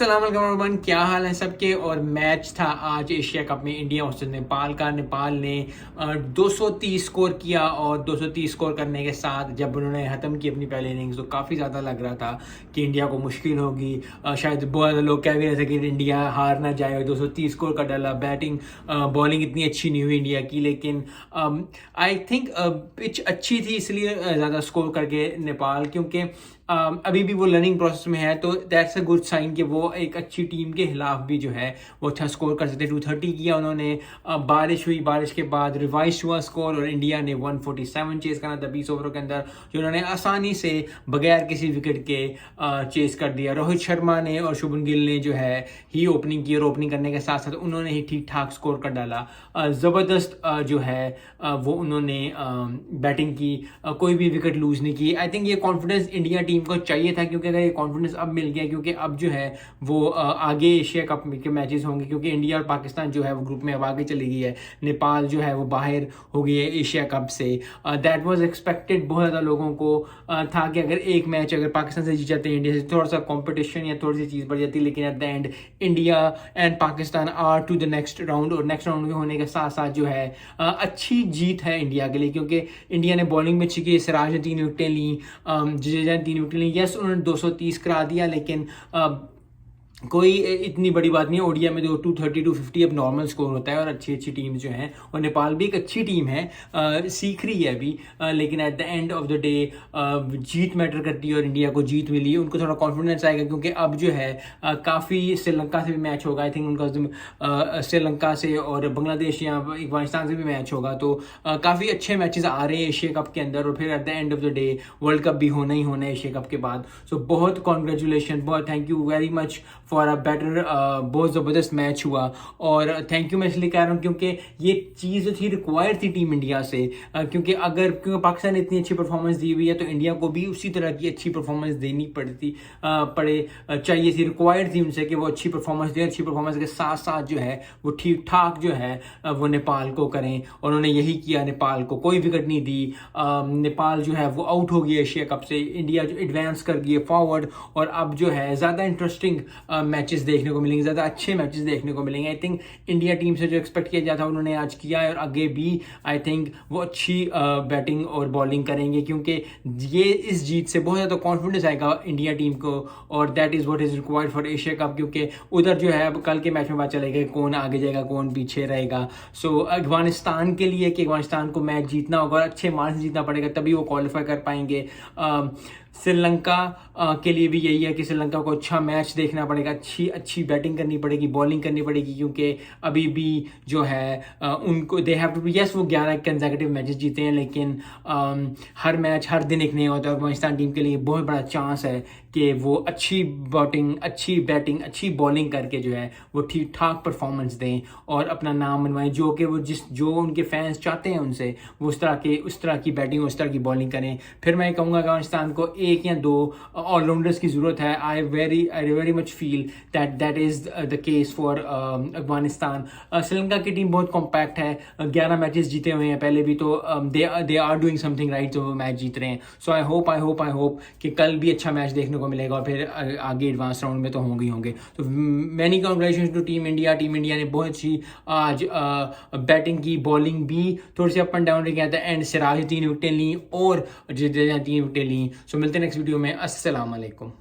अस्सलाम वालेकुम एवरीवन, क्या हाल है सबके। और मैच था आज एशिया कप में इंडिया वर्सेस नेपाल का। नेपाल ने 230 स्कोर किया और 230 स्कोर करने के साथ जब उन्होंने ख़त्म की अपनी पहली इनिंग्स तो काफ़ी ज़्यादा लग रहा था कि इंडिया को मुश्किल होगी। शायद बहुत ज़्यादा लोग कह भी रहे थे कि इंडिया हार ना जाए और 230 स्कोर का डाला। बैटिंग बॉलिंग इतनी अच्छी नहीं हुई इंडिया की, लेकिन आई थिंक पिच अच्छी थी इसलिए ज़्यादा स्कोर करके नेपाल, क्योंकि अभी भी वो लर्निंग प्रोसेस में है। तो दैट्स अ गुड साइन कि वो एक अच्छी टीम के खिलाफ भी जो है वो अच्छा स्कोर कर सकते। 230 किया उन्होंने। बारिश हुई, बारिश के बाद रिवाइज हुआ स्कोर और इंडिया ने 147 चेस करना था 20 ओवरों के अंदर, जो उन्होंने आसानी से बगैर किसी विकेट के चेस कर दिया। रोहित शर्मा ने और शुभमन गिल ने जो है ही ओपनिंग की और ओपनिंग करने के साथ साथ उन्होंने ही ठीक ठाक स्कोर कर डाला। ज़बरदस्त जो है वो उन्होंने बैटिंग की, कोई भी विकेट लूज नहीं की। आई थिंक ये कॉन्फिडेंस इंडिया टीम को चाहिए था, क्योंकि अगर ये कॉन्फिडेंस अब मिल गया, क्योंकि अब जो है वो आगे एशिया कप के मैचेस होंगे, क्योंकि इंडिया और पाकिस्तान जो है वो ग्रुप में अब आगे चली गई है। नेपाल जो है वो बाहर हो गई है एशिया कप से। That was expected. बहुत ज़्यादा लोगों को था कि अगर एक मैच अगर पाकिस्तान से जीत जाते हैं इंडिया से, थोड़ा सा कॉम्पिटिशन या थोड़ी सी चीज़ बढ़ जाती है, लेकिन at the end India and Pakistan are to the next round. और नेक्स्ट राउंड में होने के साथ साथ जो है अच्छी जीत है इंडिया के लिए, क्योंकि इंडिया ने बॉलिंग में अच्छी की। सिराज ने 3 विकेटें ली, जडेजा ने 3 विकेटें ली। यस, उन्होंने 230 करा दिया, लेकिन कोई इतनी बड़ी बात नहीं है। ओडिया में 230 250 अब नॉर्मल स्कोर होता है और अच्छी अच्छी टीम जो हैं, और नेपाल भी एक अच्छी टीम है, सीख रही है अभी, लेकिन at the end of the day Jeet matter करती है और इंडिया को जीत मिली। उनको थोड़ा कॉन्फिडेंस आएगा, क्योंकि अब जो है काफ़ी श्रीलंका से भी मैच होगा। आई थिंक उनका श्रीलंका से और बांग्लादेश या अफगानिस्तान से भी मैच होगा। तो काफ़ी अच्छे मैचेस आ रहे हैं एशिया कप के अंदर, और फिर eight the end of the day world cup भी होना ही होना है एशिया कप के बाद। सो बहुत कॉन्ग्रेचुलेशन, बहुत thank you very much for a better. बहुत ज़बरदस्त मैच हुआ, और थैंक यू मैं इसलिए कह रहा हूँ क्योंकि ये चीज़ जो थी रिक्वायर्ड थी टीम इंडिया से, क्योंकि पाकिस्तान ने इतनी अच्छी परफॉर्मेंस दी हुई है तो इंडिया को भी उसी तरह की अच्छी परफॉर्मेंस देनी चाहिए थी। रिक्वायर्ड थी उनसे कि वो अच्छी परफॉर्मेंस दें। अच्छी परफॉर्मेंस के साथ साथ जो है वो ठीक ठाक जो है वो नेपाल को करें, और उन्होंने यही किया। नेपाल को कोई विकेट नहीं दी। नेपाल जो है वो आउट हो गई एशिया कप से। इंडिया जो एडवांस कर गई है फॉरवर्ड, और अब जो है ज़्यादा इंटरेस्टिंग मैचेस देखने को मिलेंगे, ज़्यादा अच्छे मैचेस देखने को मिलेंगे। आई थिंक इंडिया टीम से जो एक्सपेक्ट किया जाता है उन्होंने आज किया है, और आगे भी आई थिंक वो अच्छी बैटिंग और बॉलिंग करेंगे, क्योंकि ये इस जीत से बहुत ज़्यादा कॉन्फिडेंस आएगा इंडिया टीम को, और that is what is required for Asia cup. क्योंकि उधर जो है अब कल के मैच में पता चलेगा कौन आगे जाएगा कौन पीछे रहेगा। सो अफगानिस्तान के लिए कि अफगानिस्तान को मैच जीतना होगा और अच्छे मार्क्स जीतना पड़ेगा, तभी वो क्वालिफाई कर पाएंगे। श्रीलंका के लिए भी यही है कि श्रीलंका को अच्छा मैच देखना पड़ेगा, अच्छी बैटिंग करनी पड़ेगी, बॉलिंग करनी पड़ेगी, क्योंकि अभी भी जो है उनको they have to be. Yes, वो 11 कंसेक्यूटिव मैचेस जीते हैं, लेकिन हर मैच हर दिन एक नहीं होता। अफगानिस्तान टीम के लिए बहुत बड़ा चांस है कि वो अच्छी बैटिंग अच्छी बॉलिंग करके जो है वो ठीक ठाक परफॉर्मेंस दें और अपना नाम बनवाएं, जो कि वो जो उनके फैंस चाहते हैं उनसे वो उस तरह की बैटिंग उस तरह की बॉलिंग करें। फिर मैं कहूँगा अफगानिस्तान को 1 या 2 ऑलराउंडर्स की ज़रूरत है। I very much feel that is the case for Afghanistan. Sri Lanka की टीम बहुत कॉम्पैक्ट है, 11 मैचेस जीते हुए हैं पहले भी, तो they are doing something right, जो वो मैच जीत रहे हैं। सो आई होप कि कल भी अच्छा मैच देखने को मिलेगा, और फिर आगे एडवांस राउंड में तो होंगे। तो many congratulation to team India. Team India ने बहुत अच्छी आज बैटिंग की, बॉलिंग भी थोड़ी सी अप एंड डाउन रही, एंड सिराज 3 विकेटें ली और जडेजा 3 विकेटें ली। सो मिलते हैं नेक्स्ट वीडियो में। अस्सलाम वालेकुम।